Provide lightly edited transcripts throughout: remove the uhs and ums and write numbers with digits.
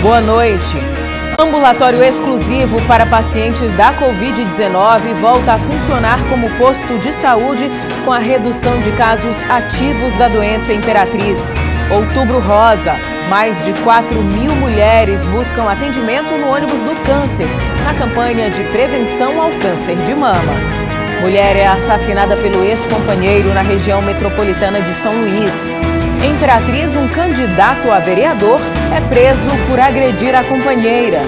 Boa noite. Ambulatório exclusivo para pacientes da Covid-19 volta a funcionar como posto de saúde com a redução de casos ativos da doença Imperatriz. Outubro Rosa. Mais de 4.000 mulheres buscam atendimento no ônibus do câncer, na campanha de prevenção ao câncer de mama. Mulher é assassinada pelo ex-companheiro na região metropolitana de São Luís. Em Imperatriz, um candidato a vereador é preso por agredir a companheira.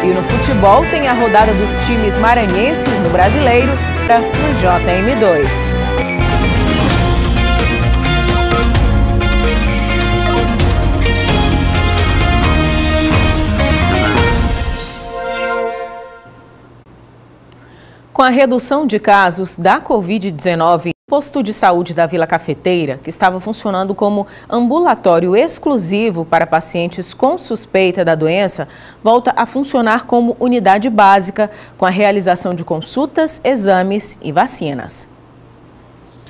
E no futebol tem a rodada dos times maranhenses no Brasileiro no JM2. Com a redução de casos da Covid-19, o posto de saúde da Vila Cafeteira, que estava funcionando como ambulatório exclusivo para pacientes com suspeita da doença, volta a funcionar como unidade básica, com a realização de consultas, exames e vacinas.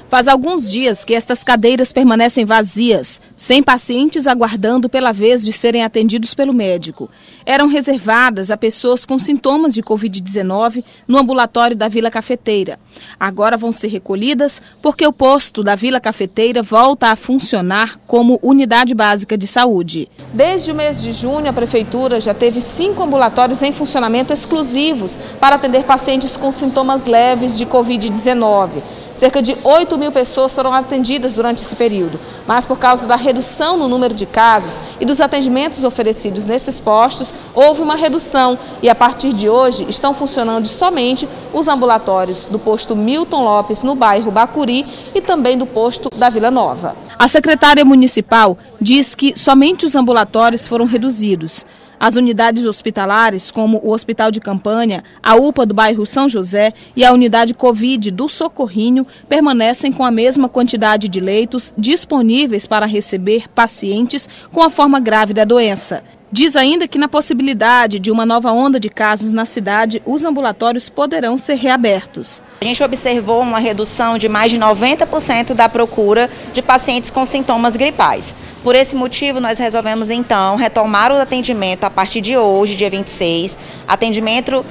Faz alguns dias que estas cadeiras permanecem vazias, sem pacientes aguardando pela vez de serem atendidos pelo médico. Eram reservadas a pessoas com sintomas de Covid-19 no ambulatório da Vila Cafeteira. Agora vão ser recolhidas porque o posto da Vila Cafeteira volta a funcionar como unidade básica de saúde. Desde o mês de junho, a Prefeitura já teve 5 ambulatórios em funcionamento exclusivos para atender pacientes com sintomas leves de Covid-19. Cerca de 8.000 pessoas foram atendidas durante esse período, mas por causa da redução no número de casos e dos atendimentos oferecidos nesses postos, houve uma redução e a partir de hoje estão funcionando somente os ambulatórios do posto Milton Lopes, no bairro Bacuri, e também do posto da Vila Nova. A secretária municipal diz que somente os ambulatórios foram reduzidos. As unidades hospitalares, como o Hospital de Campanha, a UPA do bairro São José e a unidade Covid do Socorrinho, permanecem com a mesma quantidade de leitos disponíveis para receber pacientes com a forma grave da doença. Diz ainda que na possibilidade de uma nova onda de casos na cidade, os ambulatórios poderão ser reabertos. A gente observou uma redução de mais de 90% da procura de pacientes com sintomas gripais. Por esse motivo, nós resolvemos então retomar o atendimento a partir de hoje, dia 26. Atendimento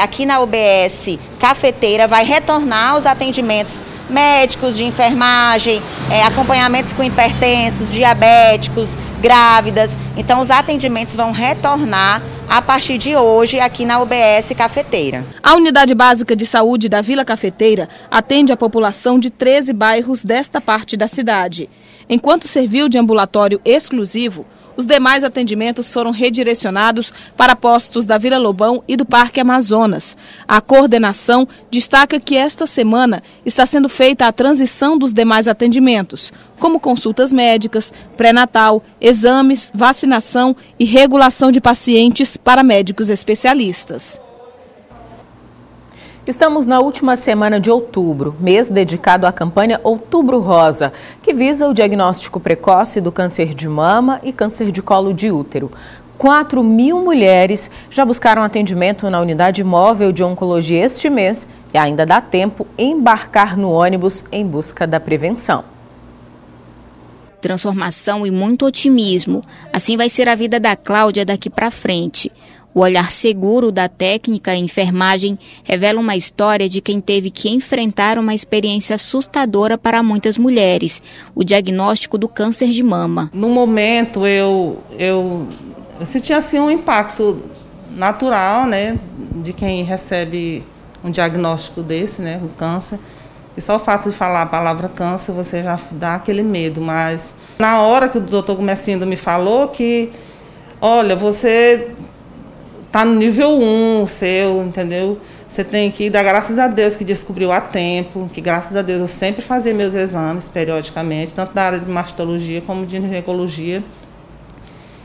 aqui na UBS Cafeteira vai retornar os atendimentos médicos, de enfermagem, acompanhamentos com hipertensos, diabéticos, grávidas. Então, os atendimentos vão retornar a partir de hoje aqui na UBS Cafeteira. A Unidade Básica de Saúde da Vila Cafeteira atende a população de 13 bairros desta parte da cidade. Enquanto serviu de ambulatório exclusivo, os demais atendimentos foram redirecionados para postos da Vila Lobão e do Parque Amazonas. A coordenação destaca que esta semana está sendo feita a transição dos demais atendimentos, como consultas médicas, pré-natal, exames, vacinação e regulação de pacientes para médicos especialistas. Estamos na última semana de outubro, mês dedicado à campanha Outubro Rosa, que visa o diagnóstico precoce do câncer de mama e câncer de colo de útero. 4.000 mulheres já buscaram atendimento na unidade móvel de oncologia este mês e ainda dá tempo embarcar no ônibus em busca da prevenção. Transformação e muito otimismo. Assim vai ser a vida da Cláudia daqui para frente. O olhar seguro da técnica e enfermagem revela uma história de quem teve que enfrentar uma experiência assustadora para muitas mulheres, o diagnóstico do câncer de mama. No momento eu senti assim um impacto natural, né, de quem recebe um diagnóstico desse, né, o câncer. E só o fato de falar a palavra câncer, você já dá aquele medo, mas na hora que o doutor Gumecindo me falou que, olha, você está no nível 1, seu, entendeu? Você tem que dar graças a Deus que descobriu a tempo, que graças a Deus eu sempre fazia meus exames periodicamente, tanto da área de mastologia como de ginecologia,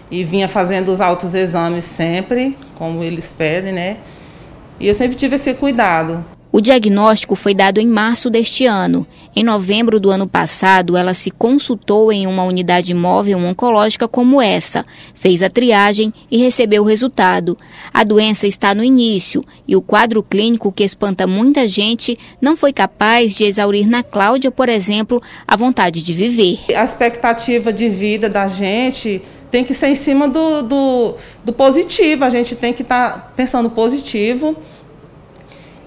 e vinha fazendo os autoexames sempre, como eles pedem, né? E eu sempre tive esse cuidado. O diagnóstico foi dado em março deste ano. Em novembro do ano passado, ela se consultou em uma unidade móvel oncológica como essa, fez a triagem e recebeu o resultado. A doença está no início e o quadro clínico que espanta muita gente não foi capaz de exaurir na Cláudia, por exemplo, a vontade de viver. A expectativa de vida da gente tem que ser em cima do positivo, a gente tem que estar pensando positivo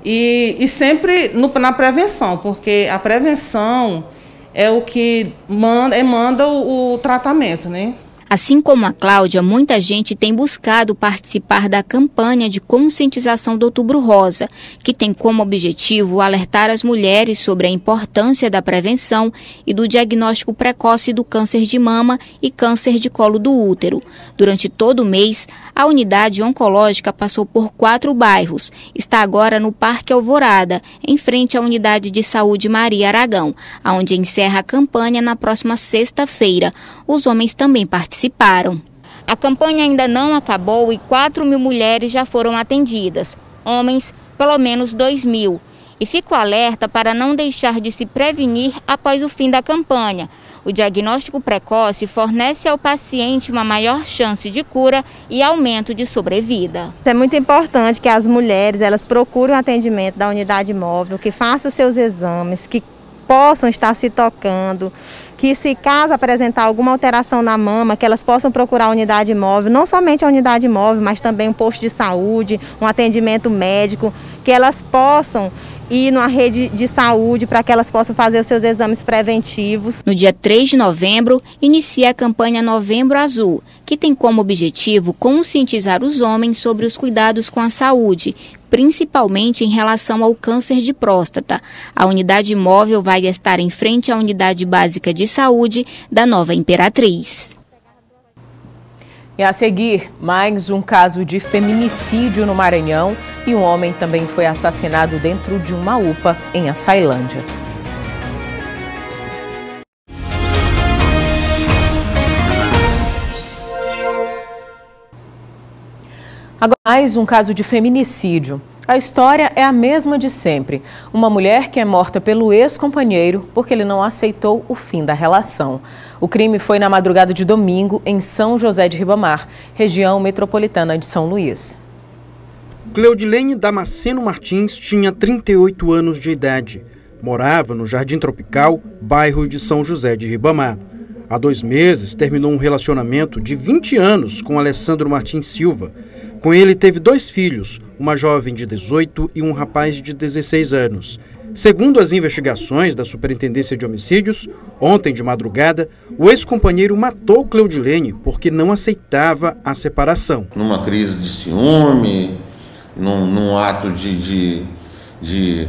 e sempre na prevenção, porque a prevenção é o que manda o tratamento, né? Assim como a Cláudia, muita gente tem buscado participar da campanha de conscientização do Outubro Rosa, que tem como objetivo alertar as mulheres sobre a importância da prevenção e do diagnóstico precoce do câncer de mama e câncer de colo do útero. Durante todo o mês, a unidade oncológica passou por 4 bairros. Está agora no Parque Alvorada, em frente à Unidade de Saúde Maria Aragão, onde encerra a campanha na próxima sexta-feira. Os homens também participaram. A campanha ainda não acabou e 4.000 mulheres já foram atendidas. Homens, pelo menos 2.000. E fico alerta para não deixar de se prevenir após o fim da campanha. O diagnóstico precoce fornece ao paciente uma maior chance de cura e aumento de sobrevida. É muito importante que as mulheres elas procurem o atendimento da unidade móvel, que façam os seus exames, que possam estar se tocando, que se caso apresentar alguma alteração na mama, que elas possam procurar a unidade móvel, não somente a unidade móvel, mas também um posto de saúde, um atendimento médico, que elas possam ir numa rede de saúde para que elas possam fazer os seus exames preventivos. No dia 3 de novembro, inicia a campanha Novembro Azul, que tem como objetivo conscientizar os homens sobre os cuidados com a saúde, principalmente em relação ao câncer de próstata. A unidade móvel vai estar em frente à unidade básica de saúde da Nova Imperatriz. E a seguir, mais um caso de feminicídio no Maranhão e um homem também foi assassinado dentro de uma UPA em Açailândia. Agora, mais um caso de feminicídio. A história é a mesma de sempre. Uma mulher que é morta pelo ex-companheiro porque ele não aceitou o fim da relação. O crime foi na madrugada de domingo em São José de Ribamar, região metropolitana de São Luís. Cleudilene Damasceno Martins tinha 38 anos de idade. Morava no Jardim Tropical, bairro de São José de Ribamar. Há 2 meses, terminou um relacionamento de 20 anos com Alessandro Martins Silva. Com ele, teve 2 filhos, uma jovem de 18 e um rapaz de 16 anos. Segundo as investigações da Superintendência de Homicídios, ontem de madrugada, o ex-companheiro matou Cleudilene porque não aceitava a separação. Numa crise de ciúme, num ato de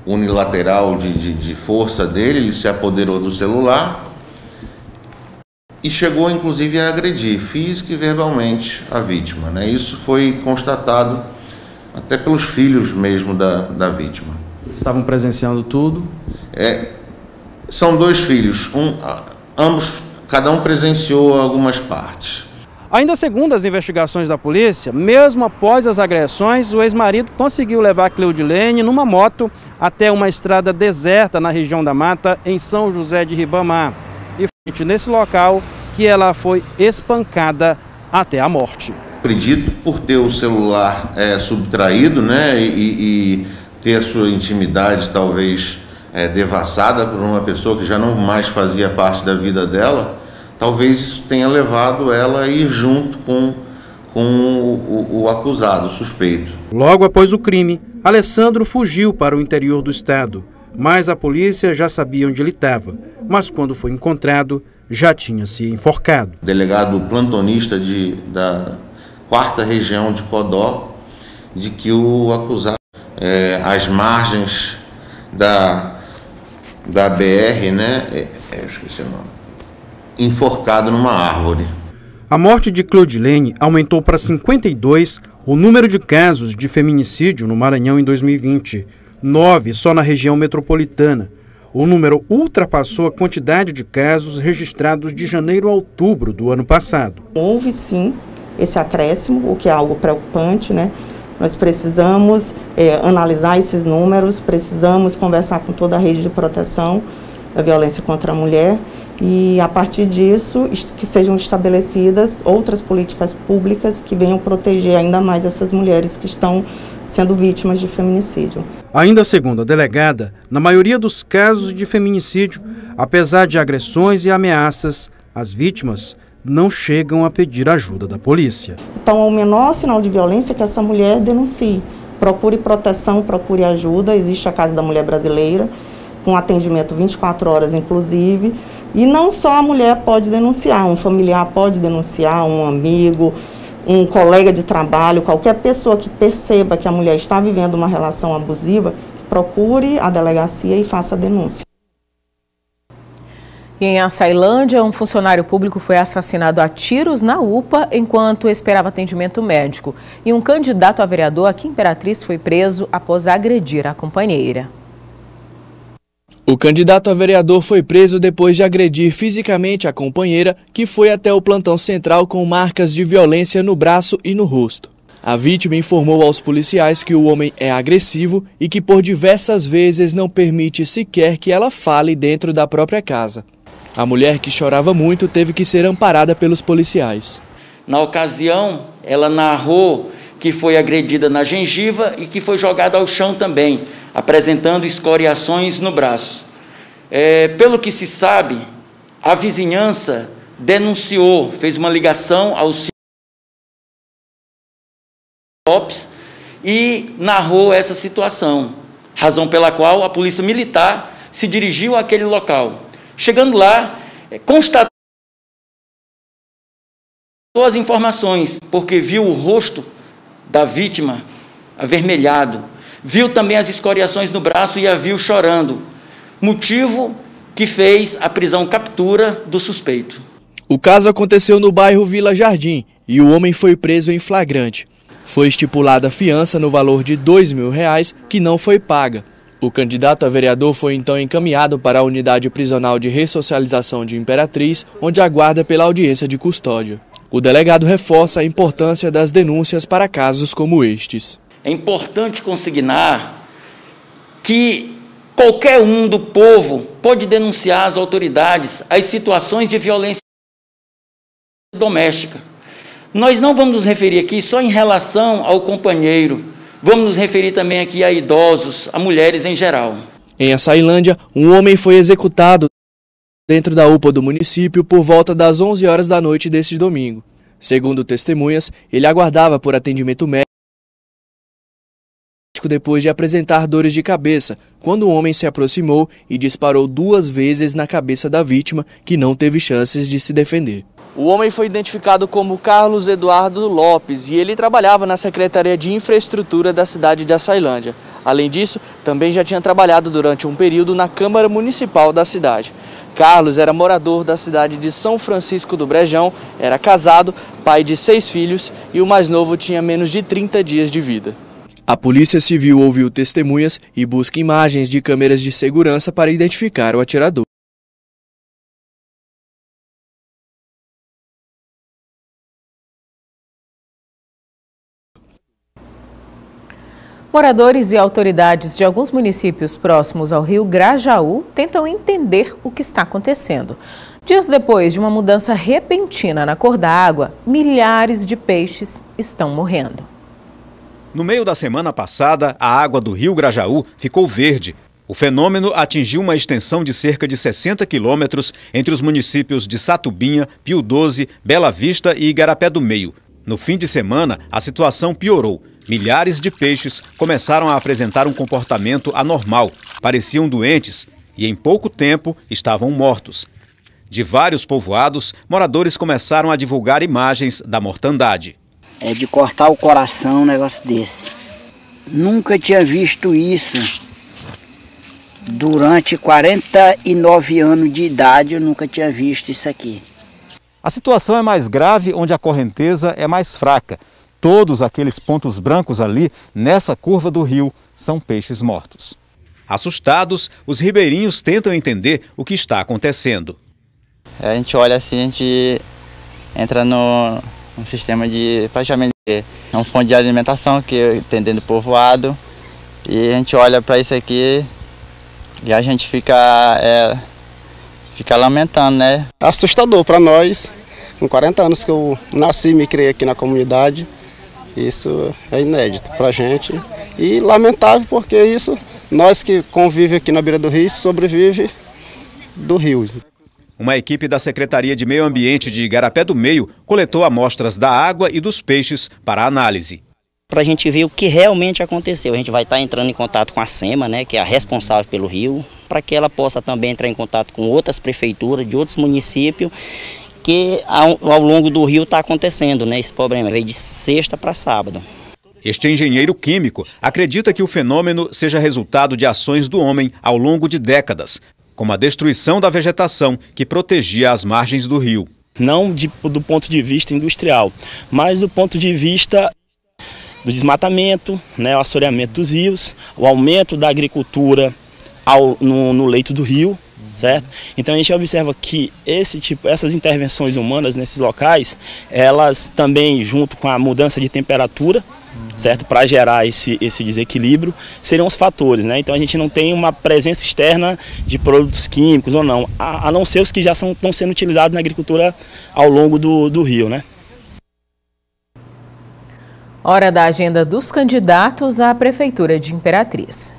unilateral de força dele, ele se apoderou do celular e chegou inclusive a agredir física e verbalmente a vítima, né? Isso foi constatado até pelos filhos mesmo da vítima. Estavam presenciando tudo? São 2 filhos, cada um presenciou algumas partes. Ainda segundo as investigações da polícia, mesmo após as agressões, o ex-marido conseguiu levar Cleudilene numa moto até uma estrada deserta na região da Mata, em São José de Ribamar. E foi nesse local que ela foi espancada até a morte. Acredito por ter o celular subtraído, né, e ter a sua intimidade talvez devassada por uma pessoa que já não mais fazia parte da vida dela, talvez isso tenha levado ela a ir junto com o acusado, o suspeito. Logo após o crime, Alessandro fugiu para o interior do estado, mas a polícia já sabia onde ele estava. Mas quando foi encontrado, já tinha se enforcado. O delegado plantonista da 4ª região de Codó, de que o acusado, às margens da BR, né, esqueci o nome, enforcado numa árvore. A morte de Cleudilene aumentou para 52 o número de casos de feminicídio no Maranhão em 2020, 9 só na região metropolitana. O número ultrapassou a quantidade de casos registrados de janeiro a outubro do ano passado. Houve sim esse acréscimo, o que é algo preocupante, né? Nós precisamos analisar esses números, precisamos conversar com toda a rede de proteção da violência contra a mulher e, a partir disso, que sejam estabelecidas outras políticas públicas que venham proteger ainda mais essas mulheres que estão sendo vítimas de feminicídio. Ainda segundo a delegada, na maioria dos casos de feminicídio, apesar de agressões e ameaças, as vítimas não chegam a pedir ajuda da polícia. Então, o menor sinal de violência é que essa mulher denuncie. Procure proteção, procure ajuda. Existe a Casa da Mulher Brasileira, com atendimento 24 horas, inclusive. E não só a mulher pode denunciar, um familiar pode denunciar, um amigo, um colega de trabalho, qualquer pessoa que perceba que a mulher está vivendo uma relação abusiva, procure a delegacia e faça a denúncia. E em Açailândia, um funcionário público foi assassinado a tiros na UPA enquanto esperava atendimento médico. E um candidato a vereador aqui em Imperatriz foi preso após agredir a companheira. O candidato a vereador foi preso depois de agredir fisicamente a companheira, que foi até o plantão central com marcas de violência no braço e no rosto. A vítima informou aos policiais que o homem é agressivo e que por diversas vezes não permite sequer que ela fale dentro da própria casa. A mulher, que chorava muito, teve que ser amparada pelos policiais. Na ocasião, ela narrou que foi agredida na gengiva e que foi jogada ao chão também, apresentando escoriações no braço. Pelo que se sabe, a vizinhança denunciou, fez uma ligação ao CIOPS e narrou essa situação, razão pela qual a polícia militar se dirigiu àquele local. Chegando lá, constatou as informações, porque viu o rosto da vítima avermelhado, viu também as escoriações no braço e a viu chorando, motivo que fez a captura do suspeito. O caso aconteceu no bairro Vila Jardim e o homem foi preso em flagrante. Foi estipulada fiança no valor de R$2.000 que não foi paga. O candidato a vereador foi então encaminhado para a unidade prisional de ressocialização de Imperatriz, onde aguarda pela audiência de custódia. O delegado reforça a importância das denúncias para casos como estes. É importante consignar que qualquer um do povo pode denunciar às autoridades as situações de violência doméstica. Nós não vamos nos referir aqui só em relação ao companheiro, vamos nos referir também aqui a idosos, a mulheres em geral. Em Açailândia, um homem foi executado dentro da UPA do município por volta das 11 horas da noite deste domingo. Segundo testemunhas, ele aguardava por atendimento médico depois de apresentar dores de cabeça, quando o homem se aproximou e disparou 2 vezes na cabeça da vítima, que não teve chances de se defender. O homem foi identificado como Carlos Eduardo Lopes e ele trabalhava na Secretaria de Infraestrutura da cidade de Açailândia. Além disso, também já tinha trabalhado durante um período na Câmara Municipal da cidade. Carlos era morador da cidade de São Francisco do Brejão, era casado, pai de 6 filhos e o mais novo tinha menos de 30 dias de vida. A Polícia Civil ouviu testemunhas e busca imagens de câmeras de segurança para identificar o atirador. Moradores e autoridades de alguns municípios próximos ao rio Grajaú tentam entender o que está acontecendo. Dias depois de uma mudança repentina na cor da água, milhares de peixes estão morrendo. No meio da semana passada, a água do rio Grajaú ficou verde. O fenômeno atingiu uma extensão de cerca de 60 quilômetros entre os municípios de Satubinha, Pio 12, Bela Vista e Igarapé do Meio. No fim de semana, a situação piorou. Milhares de peixes começaram a apresentar um comportamento anormal, pareciam doentes e em pouco tempo estavam mortos. De vários povoados, moradores começaram a divulgar imagens da mortandade. É de cortar o coração um negócio desse. Nunca tinha visto isso. Durante 49 anos de idade eu nunca tinha visto isso aqui. A situação é mais grave onde a correnteza é mais fraca. Todos aqueles pontos brancos ali, nessa curva do rio, são peixes mortos. Assustados, os ribeirinhos tentam entender o que está acontecendo. A gente olha assim, a gente entra no sistema de praticamente um fonte de alimentação que tem dentro do povoado. E a gente olha para isso aqui e a gente fica lamentando, né? É assustador para nós. Com 40 anos que eu nasci e me criei aqui na comunidade. Isso é inédito para a gente e lamentável porque isso, nós que convivemos aqui na beira do rio, sobrevive do rio. Uma equipe da Secretaria de Meio Ambiente de Igarapé do Meio coletou amostras da água e dos peixes para análise. Para a gente ver o que realmente aconteceu. A gente vai estar entrando em contato com a SEMA, né, que é a responsável pelo rio, para que ela possa também entrar em contato com outras prefeituras de outros municípios, que ao longo do rio está acontecendo, né, esse problema. Veio de sexta para sábado. Este engenheiro químico acredita que o fenômeno seja resultado de ações do homem ao longo de décadas, como a destruição da vegetação que protegia as margens do rio. Não do ponto de vista industrial, mas do ponto de vista do desmatamento, né, o assoreamento dos rios, o aumento da agricultura no leito do rio, certo? Então a gente observa que essas intervenções humanas nesses locais, elas também, junto com a mudança de temperatura, certo, para gerar esse desequilíbrio, seriam os fatores, né? Então a gente não tem uma presença externa de produtos químicos ou não, a não ser os que já estão sendo utilizados na agricultura ao longo do rio, né? Hora da agenda dos candidatos à Prefeitura de Imperatriz.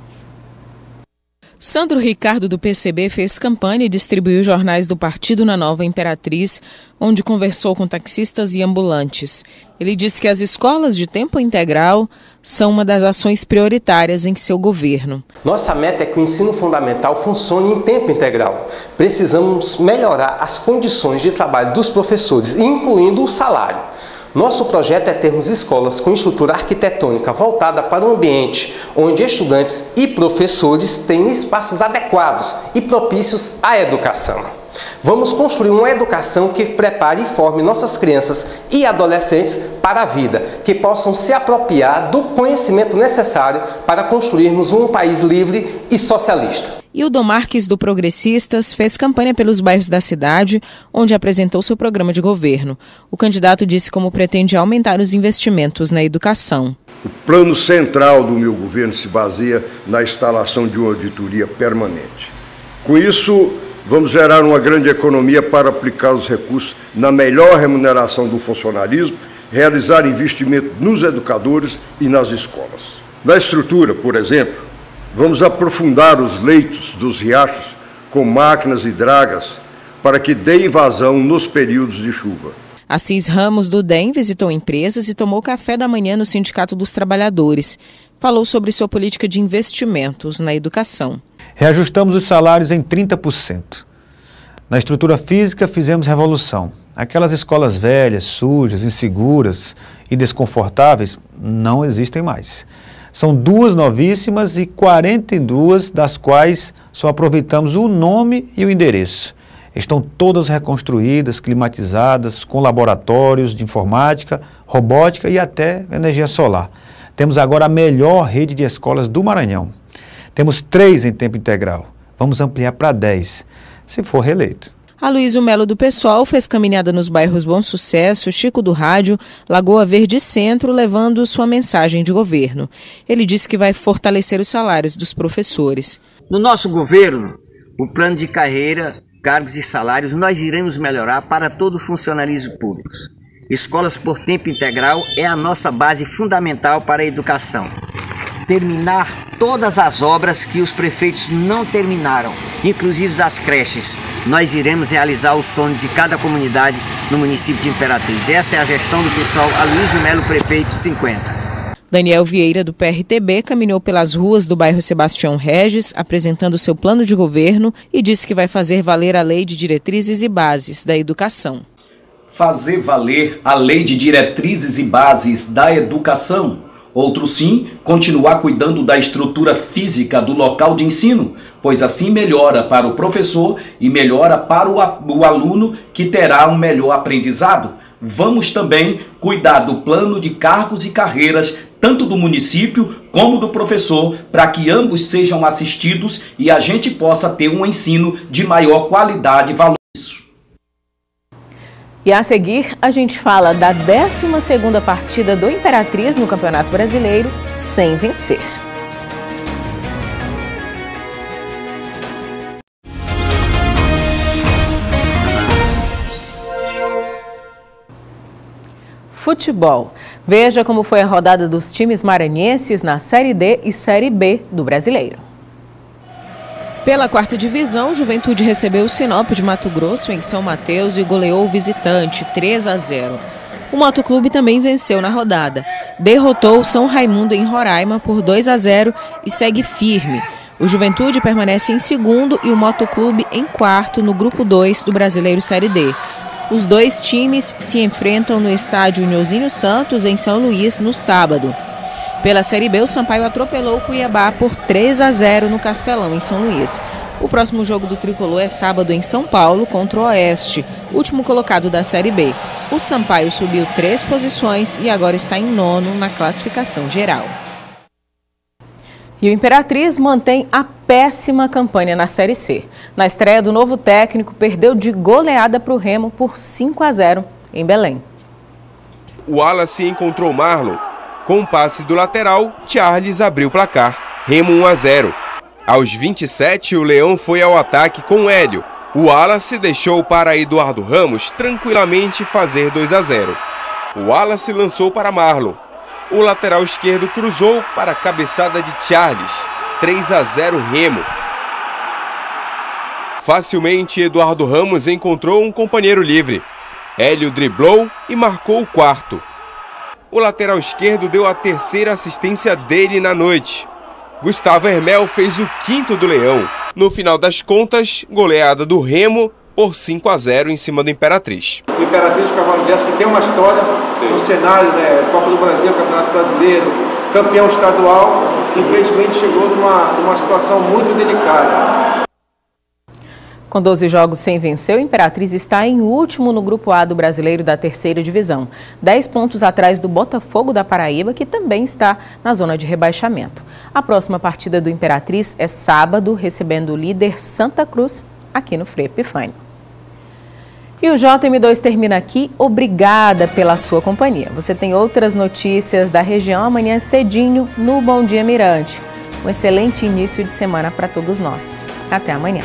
Sandro Ricardo, do PCB, fez campanha e distribuiu jornais do partido na Nova Imperatriz, onde conversou com taxistas e ambulantes. Ele disse que as escolas de tempo integral são uma das ações prioritárias em seu governo. Nossa meta é que o ensino fundamental funcione em tempo integral. Precisamos melhorar as condições de trabalho dos professores, incluindo o salário. Nosso projeto é termos escolas com estrutura arquitetônica voltada para o ambiente, onde estudantes e professores tenham espaços adequados e propícios à educação. Vamos construir uma educação que prepare e forme nossas crianças e adolescentes para a vida, que possam se apropriar do conhecimento necessário para construirmos um país livre e socialista. Hildon Marques, do Progressistas, fez campanha pelos bairros da cidade, onde apresentou seu programa de governo. O candidato disse como pretende aumentar os investimentos na educação. O plano central do meu governo se baseia na instalação de uma auditoria permanente. Com isso, vamos gerar uma grande economia para aplicar os recursos na melhor remuneração do funcionalismo, realizar investimento nos educadores e nas escolas. Na estrutura, por exemplo, vamos aprofundar os leitos dos riachos com máquinas e dragas para que deem vazão nos períodos de chuva. Assis Ramos, do DEM, visitou empresas e tomou café da manhã no Sindicato dos Trabalhadores. Falou sobre sua política de investimentos na educação. Reajustamos os salários em 30%. Na estrutura física fizemos revolução. Aquelas escolas velhas, sujas, inseguras e desconfortáveis não existem mais. São 2 novíssimas e 42 das quais só aproveitamos o nome e o endereço. Estão todas reconstruídas, climatizadas, com laboratórios de informática, robótica e até energia solar. Temos agora a melhor rede de escolas do Maranhão. Temos 3 em tempo integral. Vamos ampliar para 10, se for reeleito. Aloysio Melo, do PSOL, fez caminhada nos bairros Bom Sucesso, Chico do Rádio, Lagoa Verde Centro, levando sua mensagem de governo. Ele disse que vai fortalecer os salários dos professores. No nosso governo, o plano de carreira, cargos e salários, nós iremos melhorar para todo o funcionalismo público. Escolas por tempo integral é a nossa base fundamental para a educação. Terminar todas as obras que os prefeitos não terminaram, inclusive as creches. Nós iremos realizar os sonhos de cada comunidade no município de Imperatriz. Essa é a gestão do pessoal Aloysio Melo, prefeito 50. Daniel Vieira, do PRTB, caminhou pelas ruas do bairro Sebastião Regis, apresentando seu plano de governo e disse que vai fazer valer a Lei de Diretrizes e Bases da Educação. Fazer valer a Lei de Diretrizes e Bases da Educação. Outro sim, continuar cuidando da estrutura física do local de ensino, pois assim melhora para o professor e melhora para o aluno, que terá um melhor aprendizado. Vamos também cuidar do plano de cargos e carreiras, tanto do município como do professor, para que ambos sejam assistidos e a gente possa ter um ensino de maior qualidade e valor. E a seguir, a gente fala da 12ª partida do Imperatriz no Campeonato Brasileiro sem vencer. Futebol. Veja como foi a rodada dos times maranhenses na Série D e Série B do Brasileiro. Pela quarta divisão, o Juventude recebeu o Sinop de Mato Grosso em São Mateus e goleou o visitante 3-0. O Motoclube também venceu na rodada. Derrotou o São Raimundo em Roraima por 2-0 e segue firme. O Juventude permanece em segundo e o Motoclube em quarto no grupo 2 do Brasileiro Série D. Os dois times se enfrentam no estádio Nilzinho Santos, em São Luís, no sábado. Pela Série B, o Sampaio atropelou o Cuiabá por 3-0 no Castelão, em São Luís. O próximo jogo do Tricolor é sábado em São Paulo contra o Oeste, último colocado da Série B. O Sampaio subiu 3 posições e agora está em 9º na classificação geral. E o Imperatriz mantém a péssima campanha na Série C. Na estreia do novo técnico, perdeu de goleada para o Remo por 5-0 em Belém. O Wallace encontrou Marlon. Com um passe do lateral, Charles abriu o placar. Remo 1-0. Aos 27, o Leão foi ao ataque com Hélio. O Wallace deixou para Eduardo Ramos tranquilamente fazer 2-0. O Wallace lançou para Marlon. O lateral esquerdo cruzou para a cabeçada de Charles. 3-0 Remo. Facilmente, Eduardo Ramos encontrou um companheiro livre. Hélio driblou e marcou o quarto. O lateral esquerdo deu a terceira assistência dele na noite. Gustavo Hermel fez o quinto do Leão. No final das contas, goleada do Remo por 5-0 em cima do Imperatriz. O Imperatriz do Cavalo de Aço, que tem uma história no cenário, né, Copa do Brasil, Campeonato Brasileiro, campeão estadual, infelizmente chegou numa situação muito delicada. Com 12 jogos sem vencer, o Imperatriz está em último no Grupo A do Brasileiro da terceira divisão. 10 pontos atrás do Botafogo da Paraíba, que também está na zona de rebaixamento. A próxima partida do Imperatriz é sábado, recebendo o líder Santa Cruz, aqui no Frei Epifânio. E o JM2 termina aqui. Obrigada pela sua companhia. Você tem outras notícias da região amanhã cedinho no Bom Dia Mirante. Um excelente início de semana para todos nós. Até amanhã.